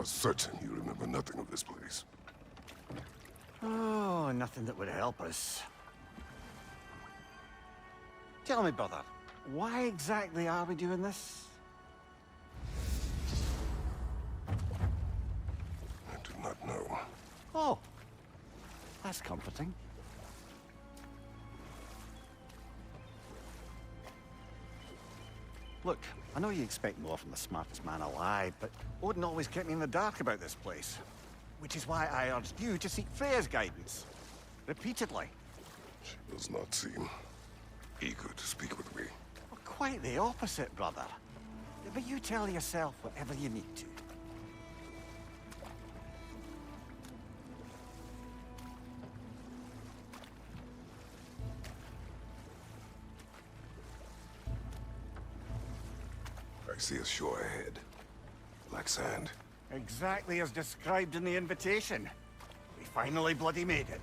certain you remember nothing of this place. Oh, nothing that would help us. Tell me, brother, why exactly are we doing this? I do not know. Oh, that's comforting. Look, I know you expect more from the smartest man alive, but Odin always kept me in the dark about this place. Which is why I urged you to seek Freya's guidance. Repeatedly. She does not seem eager to speak with me. Well, quite the opposite, brother. But you tell yourself whatever you need to. I see a shore ahead. Black sand. Exactly as described in the invitation. We finally bloody made it.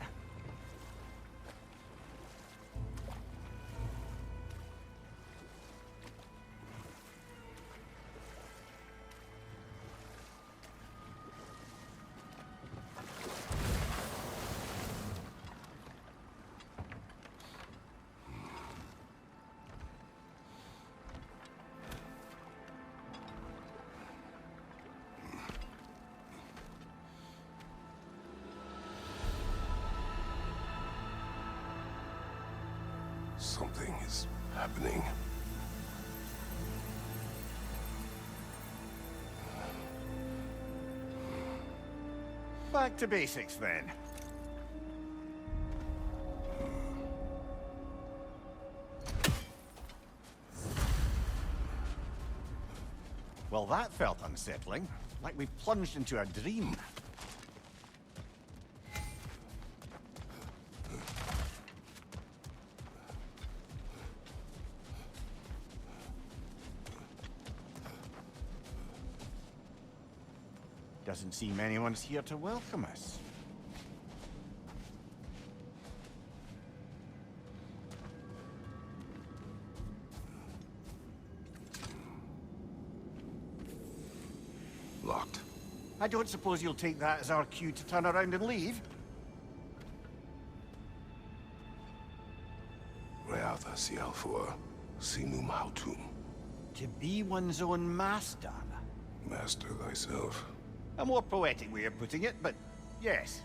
Something is happening. Back to basics, then. Well, that felt unsettling. Like we plunged into a dream. Doesn't seem anyone's here to welcome us. Locked. I don't suppose you'll take that as our cue to turn around and leave? Reatha Sialfur, Sinum Hautum. To be one's own master. Master thyself. A more poetic way of putting it, but yes.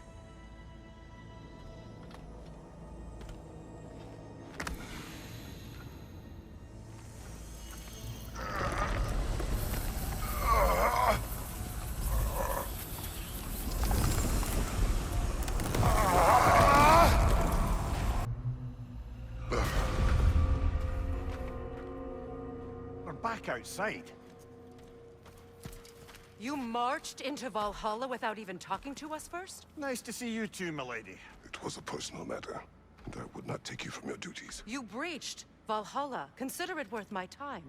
We're back outside. You marched into Valhalla without even talking to us first? Nice to see you too, milady. It was a personal matter, and I would not take you from your duties. You breached Valhalla. Consider it worth my time.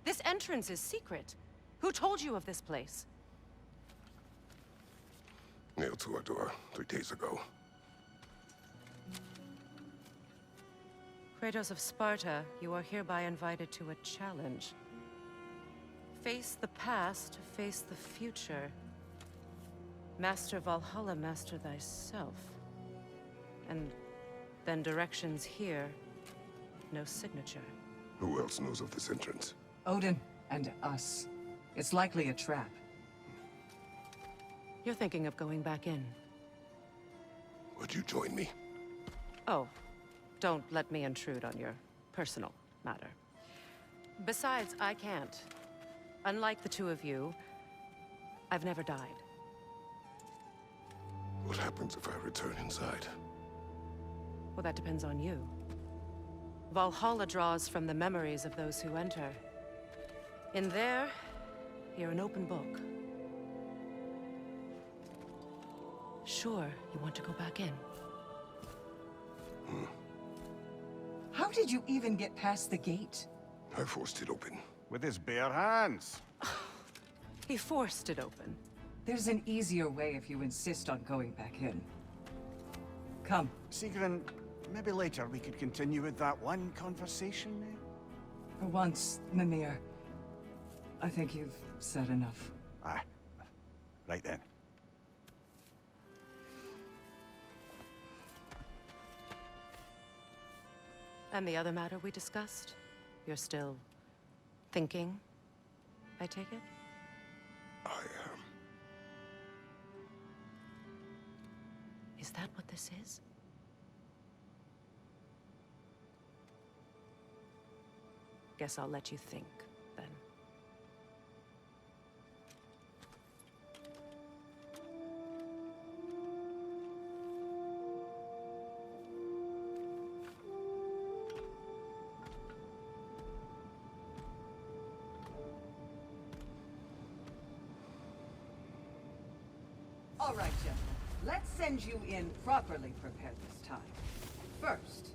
This entrance is secret. Who told you of this place? Nailed to our door 3 days ago. Kratos of Sparta, you are hereby invited to a challenge. Face the past, face the future. Master Valhalla, master thyself. And then directions here, no signature. Who else knows of this entrance? Odin and us. It's likely a trap. You're thinking of going back in. Would you join me? Oh, don't let me intrude on your personal matter. Besides, I can't. Unlike the two of you, I've never died. What happens if I return inside? Well, that depends on you. Valhalla draws from the memories of those who enter. In there, you're an open book. Sure, you want to go back in. How did you even get past the gate? I forced it open. With his bare hands. He forced it open. There's an easier way if you insist on going back in. Come. Sigrun, maybe later we could continue with that one conversation, eh? For once, Mimir, I think you've said enough. Aye. Right then. And the other matter we discussed? You're still thinking, I take it? I am. Is that what this is? Guess I'll let you think, then. All right, gentlemen. Let's send you in properly prepared this time. First,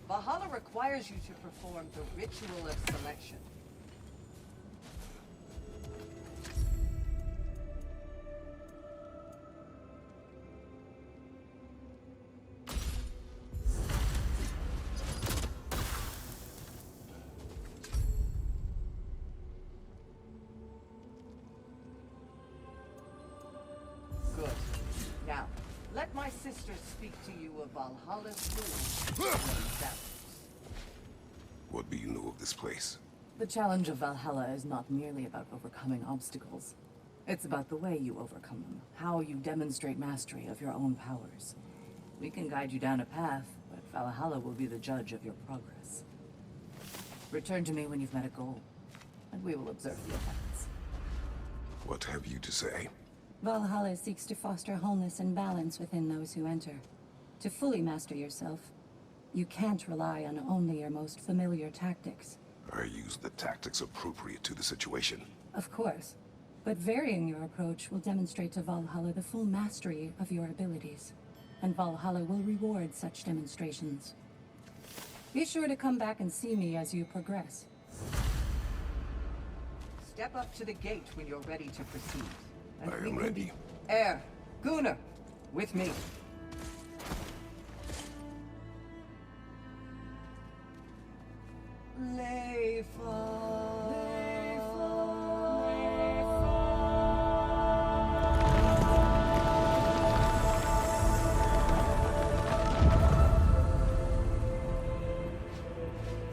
Valhalla requires you to perform the ritual of selection. Good. Now, let my sister speak to you of Valhalla's rules. What do you know of this place? The challenge of Valhalla is not merely about overcoming obstacles. It's about the way you overcome them, how you demonstrate mastery of your own powers. We can guide you down a path, but Valhalla will be the judge of your progress. Return to me when you've met a goal, and we will observe the effects. What have you to say? Valhalla seeks to foster wholeness and balance within those who enter. To fully master yourself, you can't rely on only your most familiar tactics. I use the tactics appropriate to the situation. Of course, but varying your approach will demonstrate to Valhalla the full mastery of your abilities, and Valhalla will reward such demonstrations. Be sure to come back and see me as you progress. Step up to the gate when you're ready to proceed. And I we am can ready. Air, Gunnar, with me.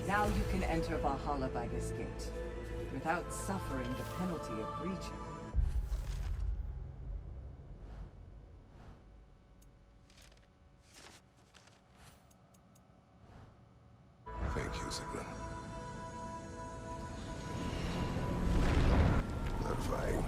Now you can enter Valhalla by this gate, without suffering the penalty of breaching. Thank you, Sigmund. Clarifying.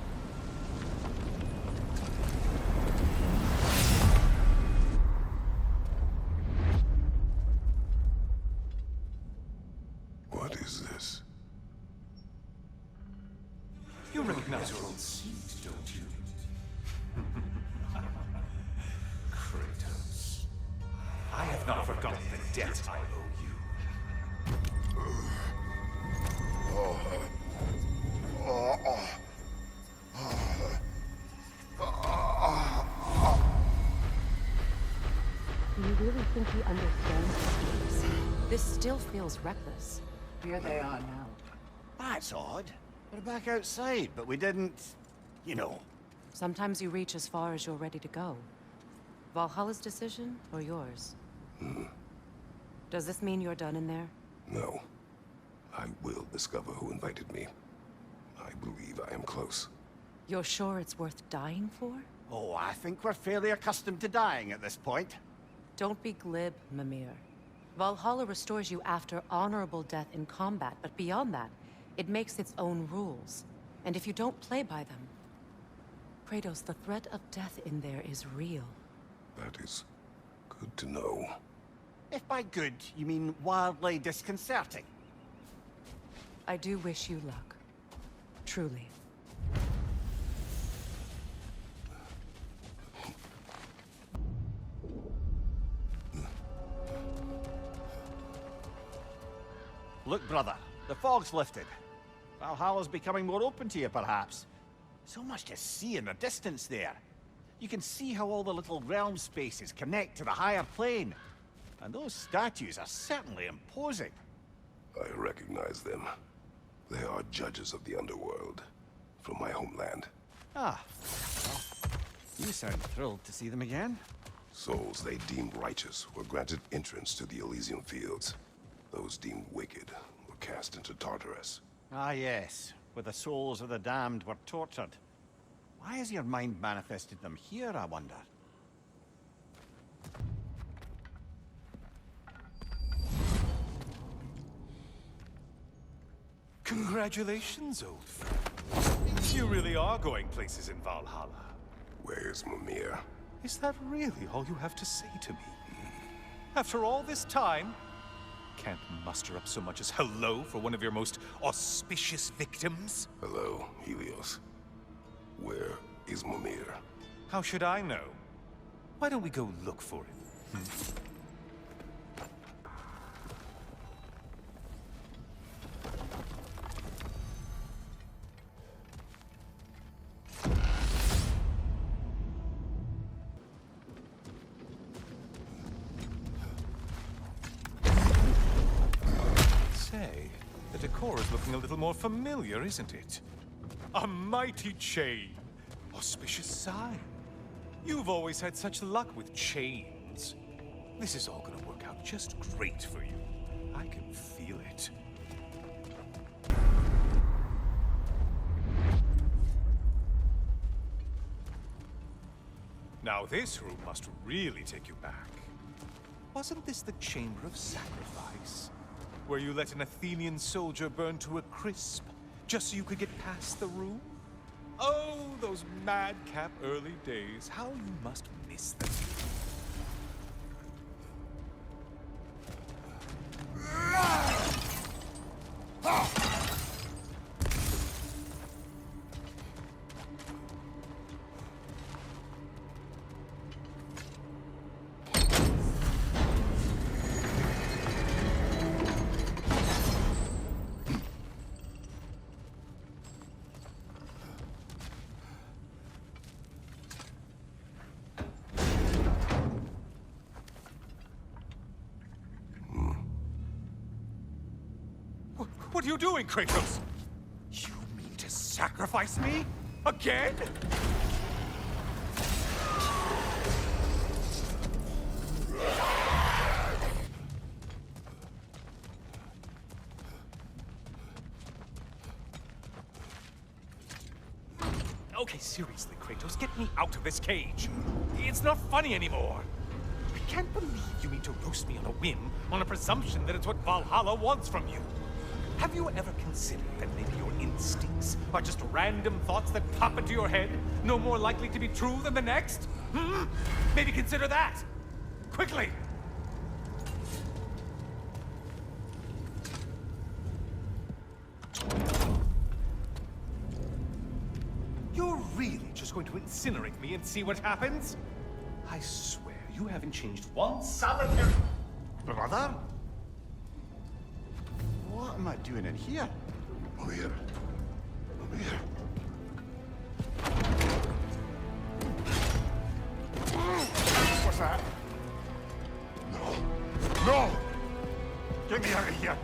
What is this? You recognize your old seat, don't you? Kratos. I have not forgotten the debt I owe you. Do you really think he understands this? This still feels reckless. Here they are now. That's odd. We're back outside, but we didn't... you know. Sometimes you reach as far as you're ready to go. Valhalla's decision, or yours? Does this mean you're done in there? No. I will discover who invited me. I believe I am close. You're sure it's worth dying for? Oh, I think we're fairly accustomed to dying at this point. Don't be glib, Mimir. Valhalla restores you after honorable death in combat, but beyond that, it makes its own rules. And if you don't play by them... Kratos, the threat of death in there is real. That is good to know. If by good, you mean wildly disconcerting. I do wish you luck. Truly. Look, brother, the fog's lifted. Valhalla's becoming more open to you, perhaps. So much to see in the distance there. You can see how all the little realm spaces connect to the higher plane. And those statues are certainly imposing. I recognize them. They are judges of the underworld, from my homeland. Ah, well, You sound thrilled to see them again. Souls they deemed righteous were granted entrance to the Elysium Fields. Those deemed wicked were cast into Tartarus. Ah, yes. Where the souls of the damned were tortured. Why has your mind manifested them here, I wonder? Congratulations, old friend. You really are going places in Valhalla. Where's Mimir? Is that really all you have to say to me? After all this time, can't muster up so much as hello for one of your most auspicious victims? Hello, Helios. Where is Mimir? How should I know? Why don't we go look for him? Say, the decor is looking a little more familiar, isn't it? A mighty chain. Auspicious sign. You've always had such luck with chains. This is all gonna work out just great for you. I can feel it. Now this room must really take you back. Wasn't this the Chamber of Sacrifice? Where you let an Athenian soldier burn to a crisp, just so you could get past the room? Oh, those madcap early days. How you must miss them. What are you doing, Kratos? You mean to sacrifice me? Again? Okay, seriously, Kratos, get me out of this cage. It's not funny anymore. I can't believe you mean to roast me on a whim, on a presumption that it's what Valhalla wants from you. Have you ever considered that maybe your instincts are just random thoughts that pop into your head, no more likely to be true than the next? Maybe consider that! Quickly! You're really just going to incinerate me and see what happens? I swear, you haven't changed one solitary... Brother? What am I doing in here? Mimir. Mimir. What's that? No. No! Get me out of here!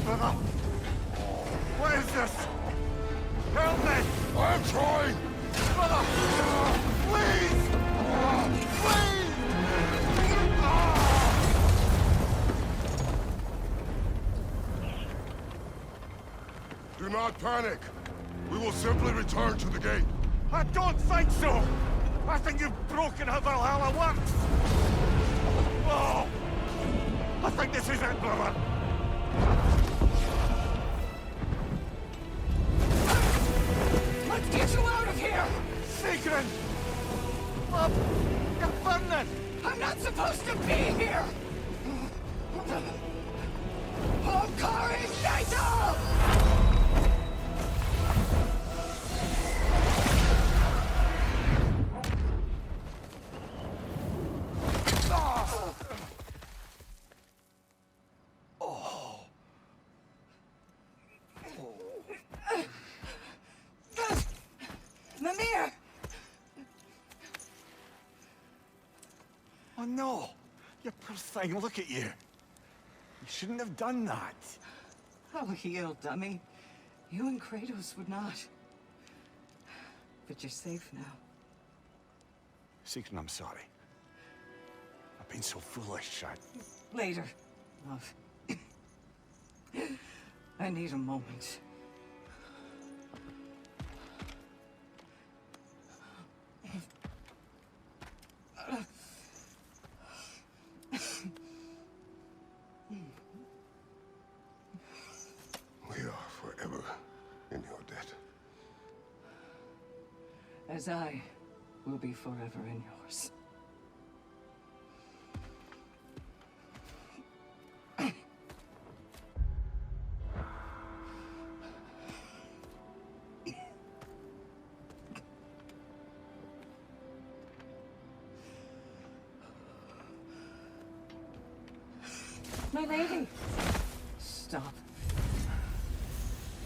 Brother! What is this? Help me! I'm trying! Brother! Please! Please! Do not panic. We will simply return to the gate. I don't think so! I think you've broken how Valhalla works! Oh! I think this is it, brother! Let's get you out of here! Sigrun! Bob! You're burning! I'm not supposed to be here! Homcar Igniter! Mimir! Oh no! You poor thing, look at you! You shouldn't have done that. I'll heal, dummy. You and Kratos would not. But you're safe now. Seeker, I'm sorry. I've been so foolish. Later, love. I need a moment. We are forever in your debt. As I will be forever in yours. My lady! Stop.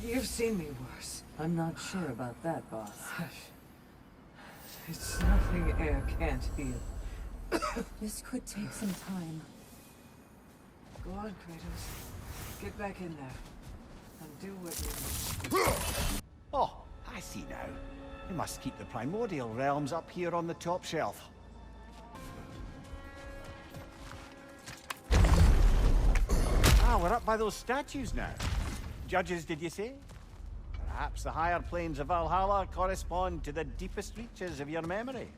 You've seen me worse. I'm not sure about that, boss. Hush. It's nothing air can't heal. This could take some time. Go on, Kratos. Get back in there. And do what you need. Oh, I see now. We must keep the primordial realms up here on the top shelf. Ah, we're up by those statues now. Judges, did you say? Perhaps the higher planes of Valhalla correspond to the deepest reaches of your memory.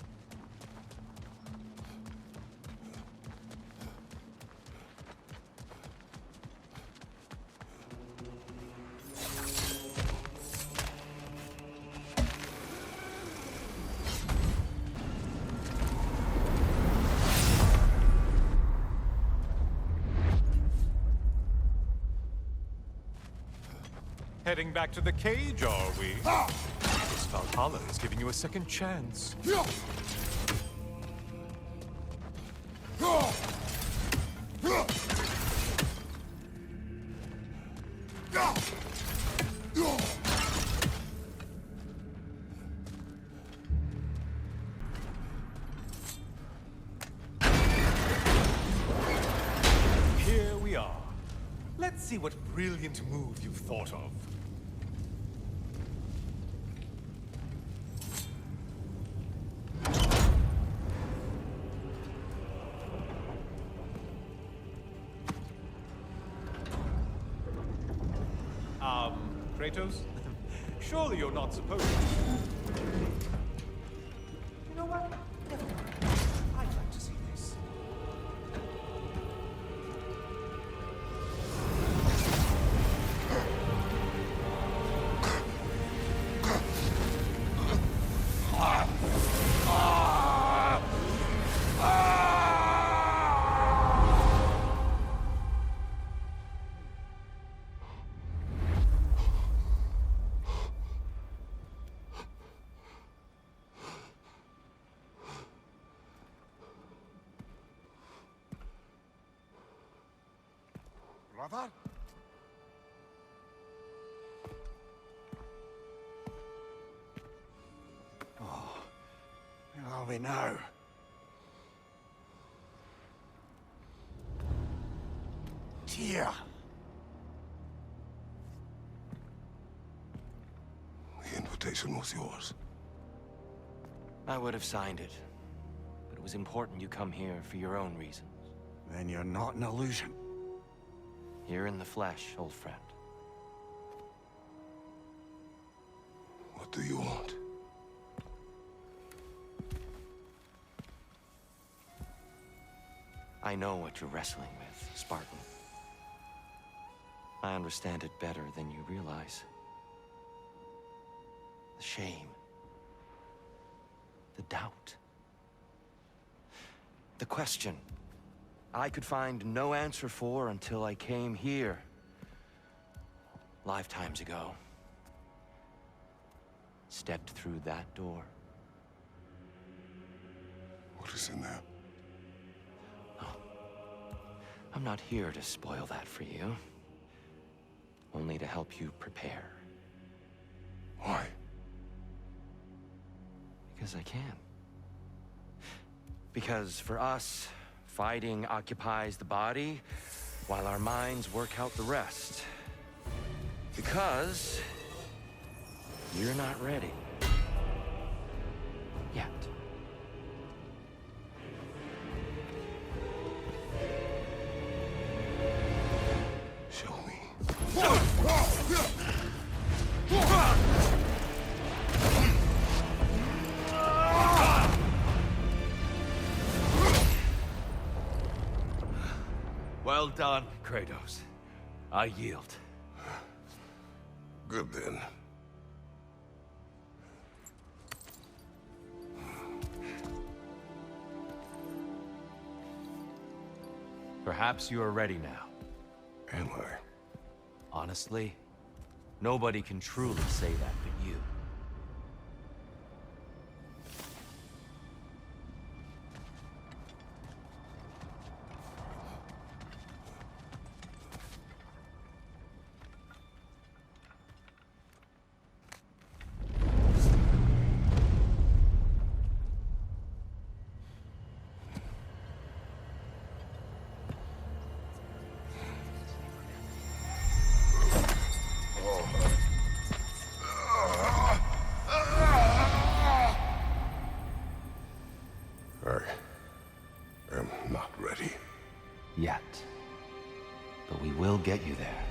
Heading back to the cage, are we? This Valhalla is giving you a second chance. Here we are. Let's see what brilliant move you've thought of. Kratos? Surely you're not supposed to. You know what? Never mind. I'd like to see this. Brother? Oh, where are we now? Tyr! The invitation was yours. I would have signed it, but it was important you come here for your own reasons. Then you're not an illusion. Here in the flesh, old friend. What do you want? I know what you're wrestling with, Spartan. I understand it better than you realize. The shame. The doubt. The question I could find no answer for until I came here. Lifetimes ago. Stepped through that door. What is in there? I'm not here to spoil that for you. Only to help you prepare. Why? Because I can. Because for us, fighting occupies the body, while our minds work out the rest. Because you're not ready. Yet. Well done, Kratos. I yield. Good then. Perhaps you are ready now. Am I? Honestly, nobody can truly say that but you. I am not ready. Yet. But we will get you there.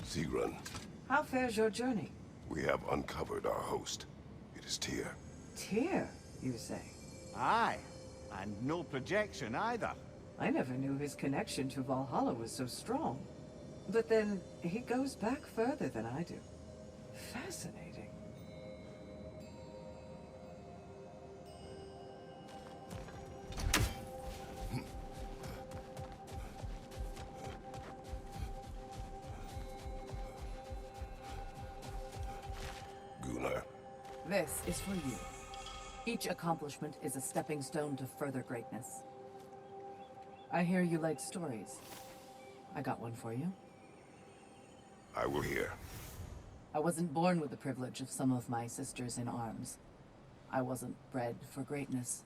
Sigrun, How fares your journey? we have uncovered our host. It is Tyr. Tyr, you say? Aye, and no projection either. I never knew his connection to Valhalla was so strong. But then, he goes back further than I do. Fascinating. Gunnar, This is for you. Each accomplishment is a stepping stone to further greatness. I hear you like stories. I got one for you. I will hear. I wasn't born with the privilege of some of my sisters in arms. I wasn't bred for greatness.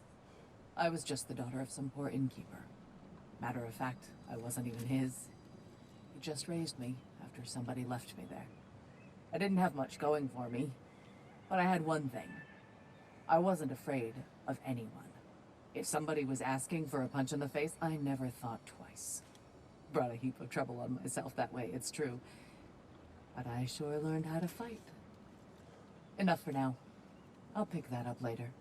I was just the daughter of some poor innkeeper. Matter of fact, I wasn't even his. He just raised me after somebody left me there. I didn't have much going for me, but I had one thing. I wasn't afraid of anyone. If somebody was asking for a punch in the face, I never thought twice. Brought a heap of trouble on myself that way, it's true. But I sure learned how to fight. Enough for now. I'll pick that up later.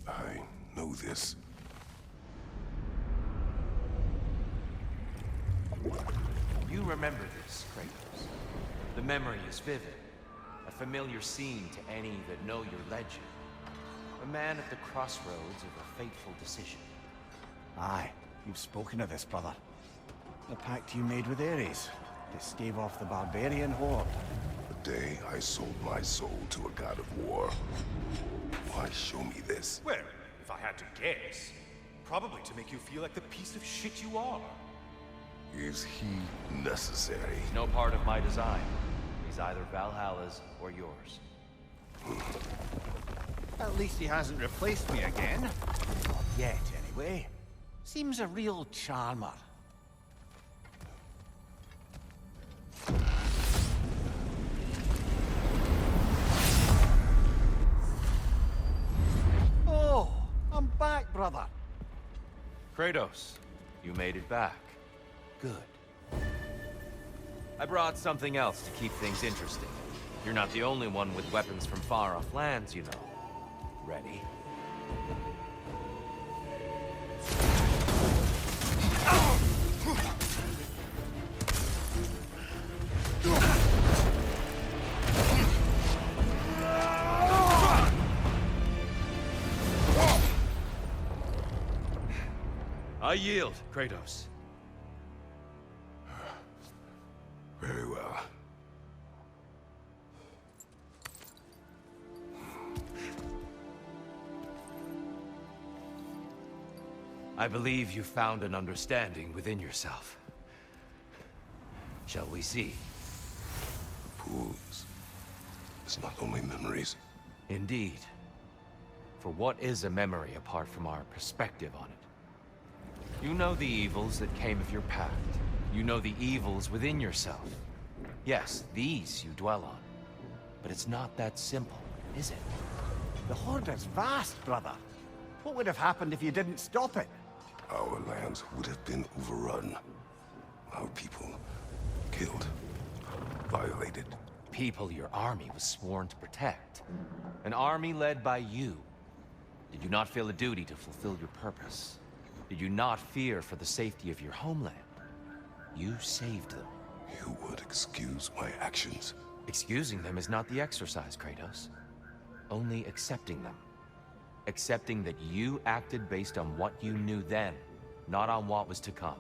I know this. You remember this, Kratos. The memory is vivid. A familiar scene to any that know your legend. A man at the crossroads of a fateful decision. Aye, you've spoken of this, brother. The pact you made with Ares to stave off the barbarian horde. The day I sold my soul to a god of war. Why show me this? Well, if I had to guess, probably to make you feel like the piece of shit you are. Is he necessary? No part of my design. He's either Valhalla's or yours. At least he hasn't replaced me again. Not yet, anyway. Seems a real charmer. Oh, I'm back, brother. Kratos, you made it back. Good. I brought something else to keep things interesting. You're not the only one with weapons from far-off lands, you know. Ready? I yield, Kratos. Very well. I believe you found an understanding within yourself. Shall we see? Pools. It's not only memories. Indeed. For what is a memory apart from our perspective on it? You know the evils that came of your pact. You know the evils within yourself. Yes, these you dwell on. But it's not that simple, is it? The Horde is vast, brother. What would have happened if you didn't stop it? Our lands would have been overrun. Our people killed, violated. People your army was sworn to protect. An army led by you. Did you not feel a duty to fulfill your purpose? Did you not fear for the safety of your homeland? You saved them. You would excuse my actions. Excusing them is not the exercise, Kratos. Only accepting them. Accepting that you acted based on what you knew then, not on what was to come.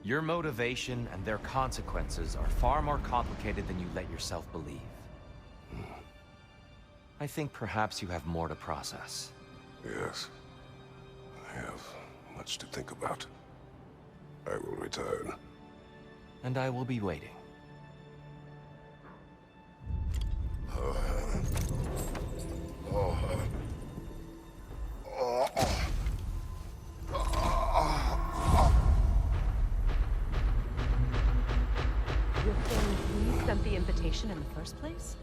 Your motivation and their consequences are far more complicated than you let yourself believe. I think perhaps you have more to process. Yes. I have much to think about. I will return. And I will be waiting. You're saying he sent the invitation in the first place?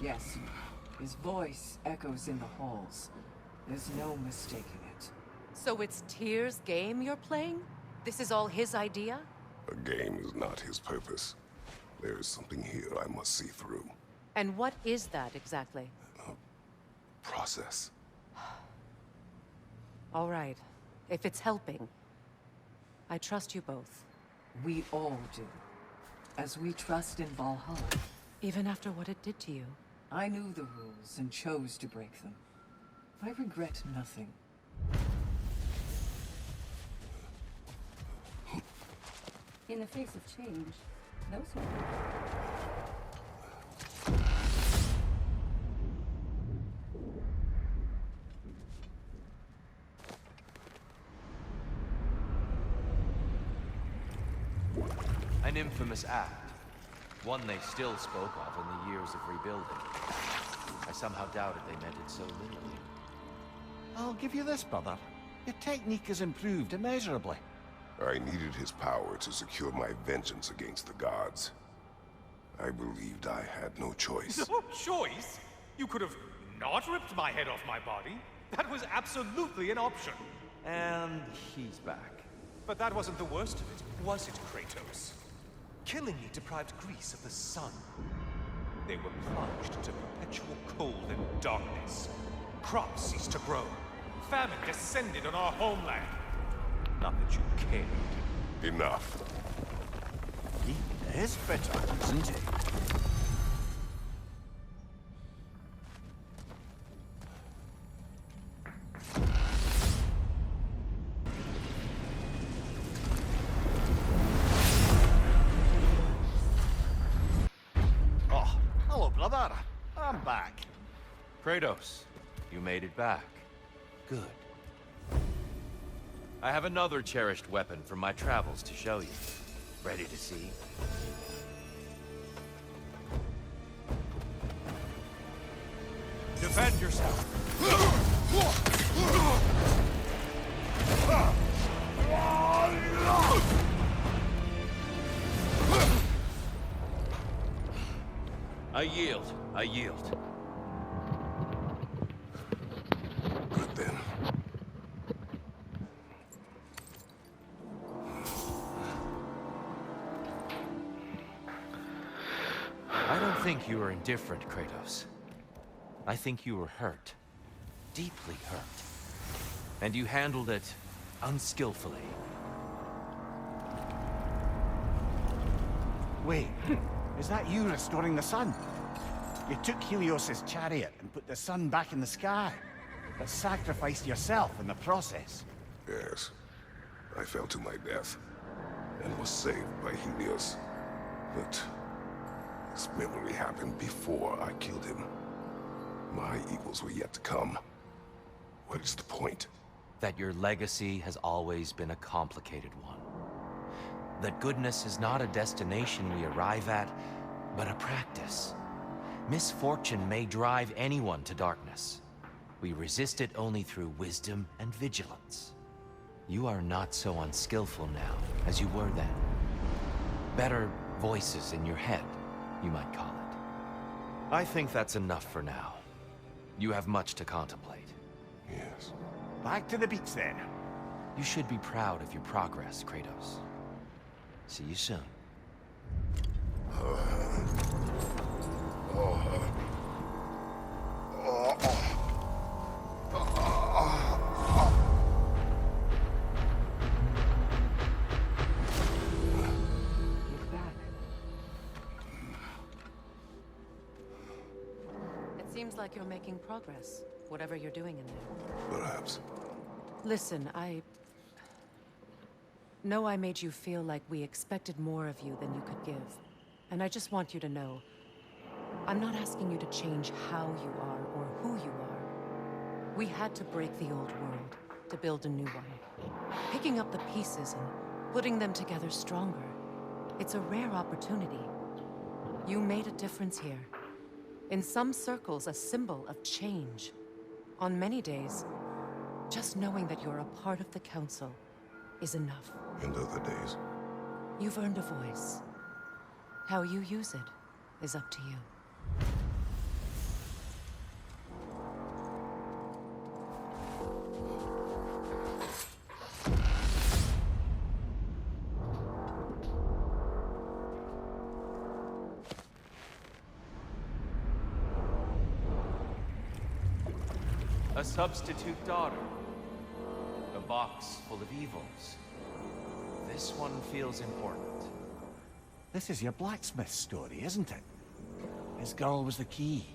Yes. His voice echoes in the halls. There's no mistaking it. So it's Tyr's game you're playing? This is all his idea? A game is not his purpose. There is something here I must see through. And what is that exactly? Process. All right. If it's helping, I trust you both. We all do. As we trust in Valhalla. Even after what it did to you. I knew the rules and chose to break them. I regret nothing. In the face of change, those who... An infamous act. One they still spoke of in the years of rebuilding. I somehow doubted they meant it so literally. I'll give you this, brother. Your technique has improved immeasurably. I needed his power to secure my vengeance against the gods. I believed I had no choice. No choice? You could have not ripped my head off my body. That was absolutely an option. And he's back. But that wasn't the worst of it, was it, Kratos? Killing me deprived Greece of the sun. They were plunged into perpetual cold and darkness. Crops ceased to grow. Famine descended on our homeland. Not that you cared. Enough. He is bitter, isn't he? Oh, hello, brother. I'm back. Kratos, you made it back. Good. I have another cherished weapon from my travels to show you. Ready to see? Defend yourself. I yield. I yield. Good then. I don't think you were indifferent, Kratos. I think you were hurt. Deeply hurt. And you handled it unskillfully. Wait, is that you restoring the sun? You took Helios's chariot and put the sun back in the sky, but sacrificed yourself in the process. Yes. I fell to my death and was saved by Helios. But this memory happened before I killed him. My evils were yet to come. What is the point? That your legacy has always been a complicated one. That goodness is not a destination we arrive at, but a practice. Misfortune may drive anyone to darkness. We resist it only through wisdom and vigilance. You are not so unskillful now as you were then. Better voices in your head, you might call it. I think that's enough for now. You have much to contemplate. Yes. Back to the beach then. You should be proud of your progress, Kratos. See you soon. He's back. It seems like you're making progress, whatever you're doing in there. Perhaps. Listen, I know I made you feel like we expected more of you than you could give. And I just want you to know, I'm not asking you to change how you are or who you are. We had to break the old world to build a new one. Picking up the pieces and putting them together stronger. It's a rare opportunity. You made a difference here. In some circles, a symbol of change. On many days, just knowing that you're a part of the Council is enough. And other days. You've earned a voice. How you use it is up to you. A substitute daughter. A box full of evils. This one feels important. This is your blacksmith story, isn't it? His girl was the key,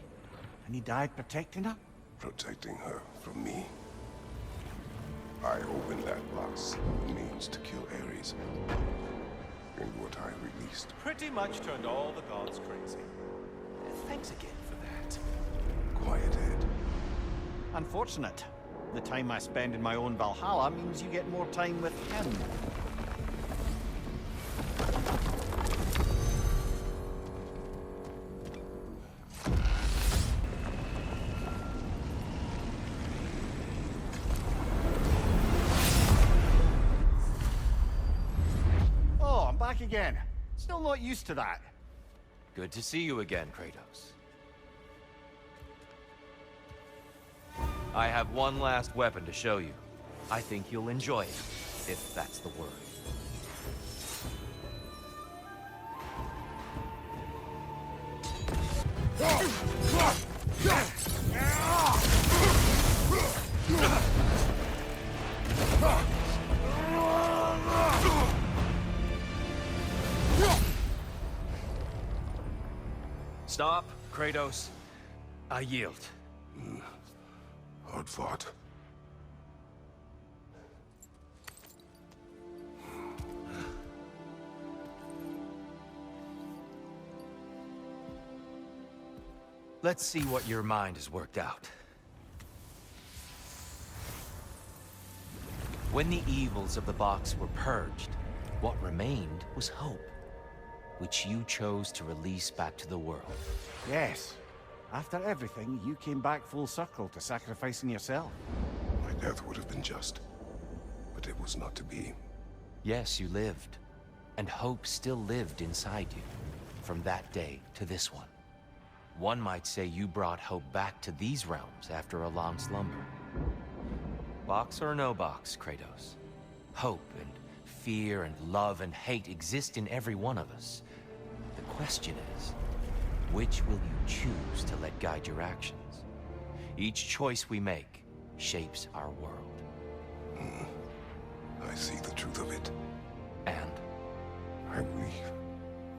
and he died protecting her? Protecting her from me. I opened that box means to kill Ares. And what I released. Pretty much turned all the gods crazy. Thanks again for that. Quiet head. Unfortunate. The time I spend in my own Valhalla means you get more time with him. Oh, I'm back again. Still not used to that. Good to see you again, Kratos. I have one last weapon to show you. I think you'll enjoy it, if that's the word. Stop, Kratos. I yield. Hard fought. Let's see what your mind has worked out. When the evils of the box were purged, what remained was hope, which you chose to release back to the world. Yes. After everything, you came back full circle to sacrificing yourself. My death would have been just. But it was not to be. Yes, you lived. And hope still lived inside you. From that day to this one. One might say you brought hope back to these realms after a long slumber. Box or no box, Kratos. Hope and fear and love and hate exist in every one of us. The question is, which will you choose to let guide your actions? Each choice we make shapes our world. I see the truth of it. And I believe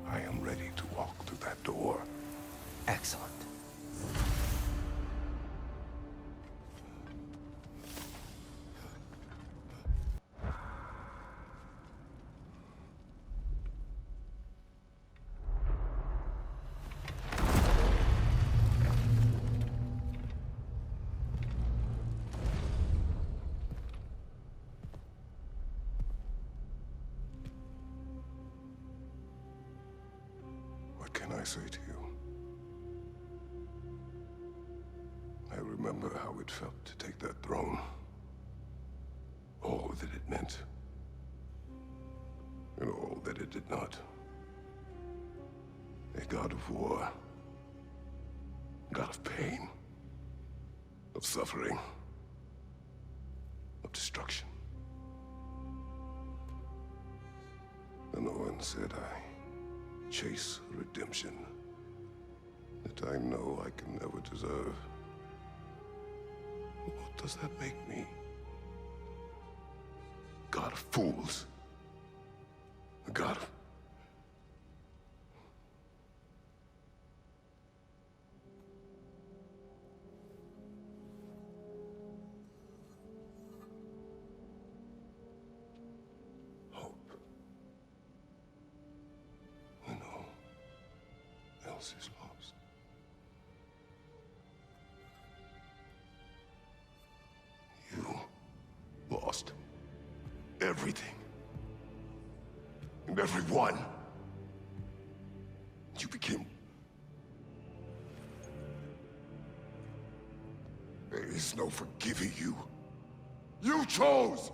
I am ready to walk through that door. excellent. What can I say to you? I remember how it felt to take that throne. All that it meant, and all that it did not. A god of war, god of pain, of suffering, of destruction. And Owen said I chase redemption that I know I can never deserve. What does that make me? God of fools. A god of... hope. When all else is lost. You lost everything. And everyone. You became... There is no forgiving you. You chose!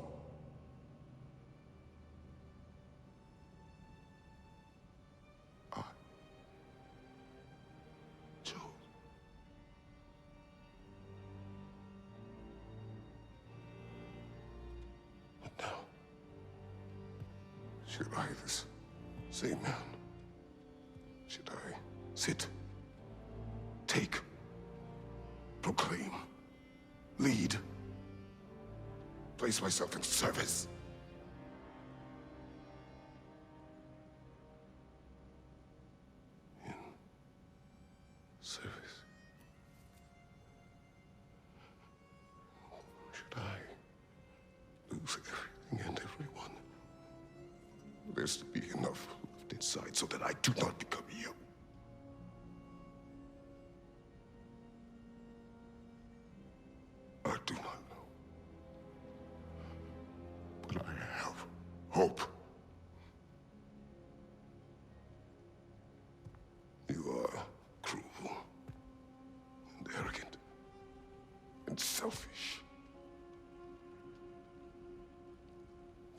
I chose. But now, should I, this same man, should I sit, take, proclaim, lead, place myself in service? In service? Should I lose everything and everyone? There's to be enough left inside so that I do not become you. I do not know. But I have hope. You are cruel and arrogant and selfish.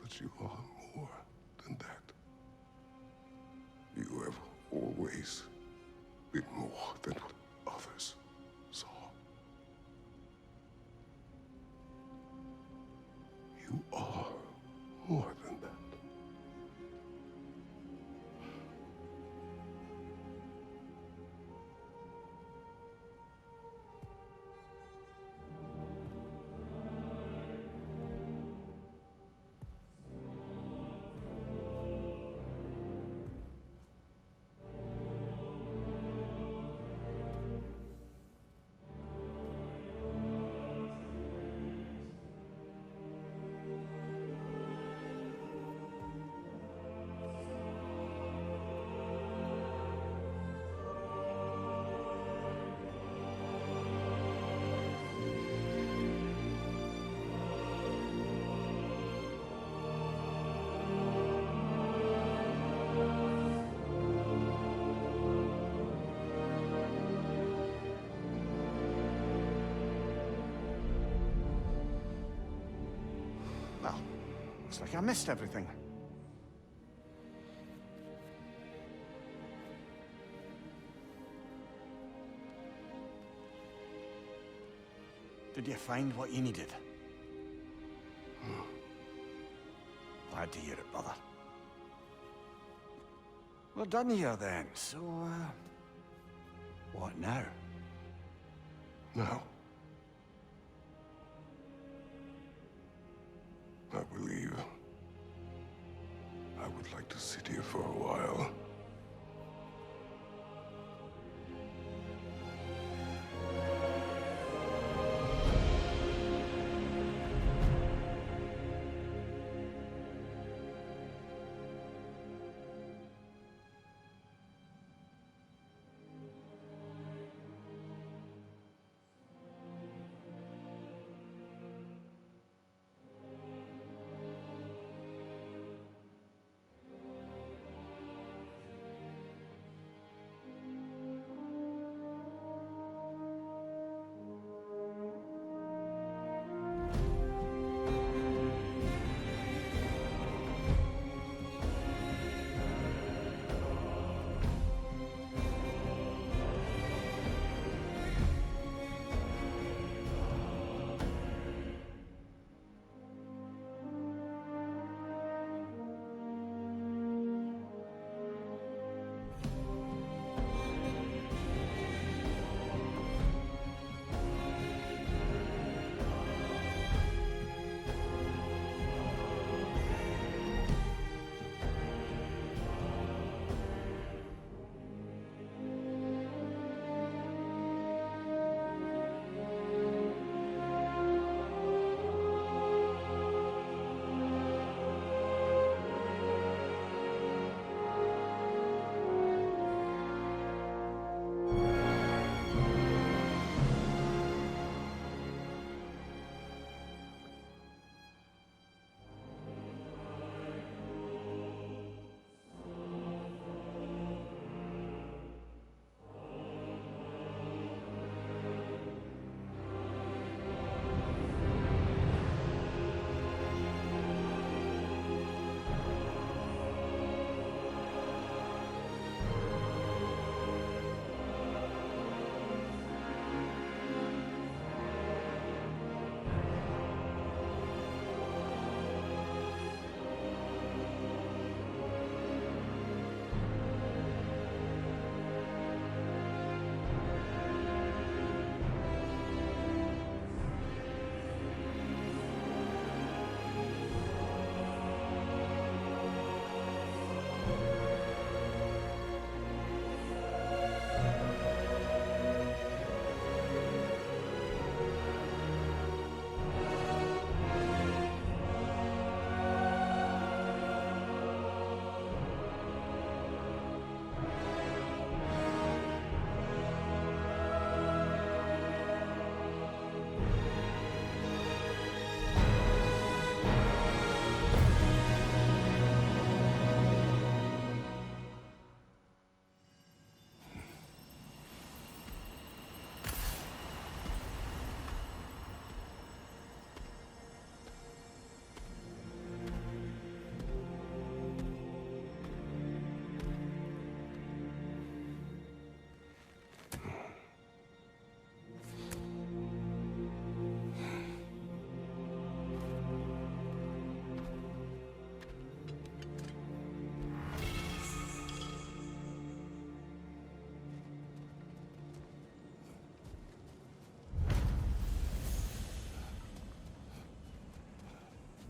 But you are more than that. You have always been more than what others saw. You are more than that. Well, looks like I missed everything. Did you find what you needed? Glad to hear it, brother. We're done here then, so, what now? Now, I believe I would like to sit here for a while.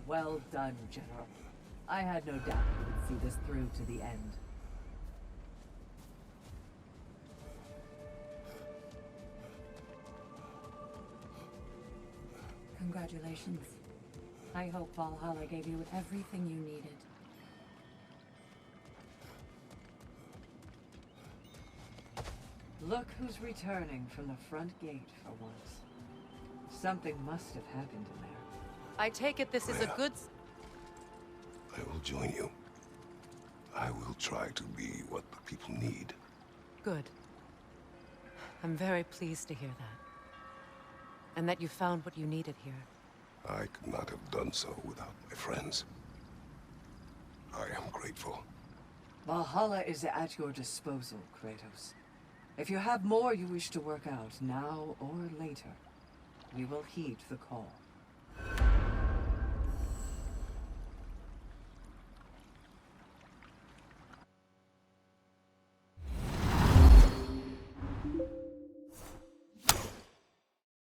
Well done, General. I had no doubt you would see this through to the end. Congratulations. I hope Valhalla gave you everything you needed. Look who's returning from the front gate for once. Something must have happened in there. I take it this is a good... I will join you. I will try to be what the people need. Good. I'm very pleased to hear that. And that you found what you needed here. I could not have done so without my friends. I am grateful. Valhalla is at your disposal, Kratos. If you have more you wish to work out, now or later, we will heed the call.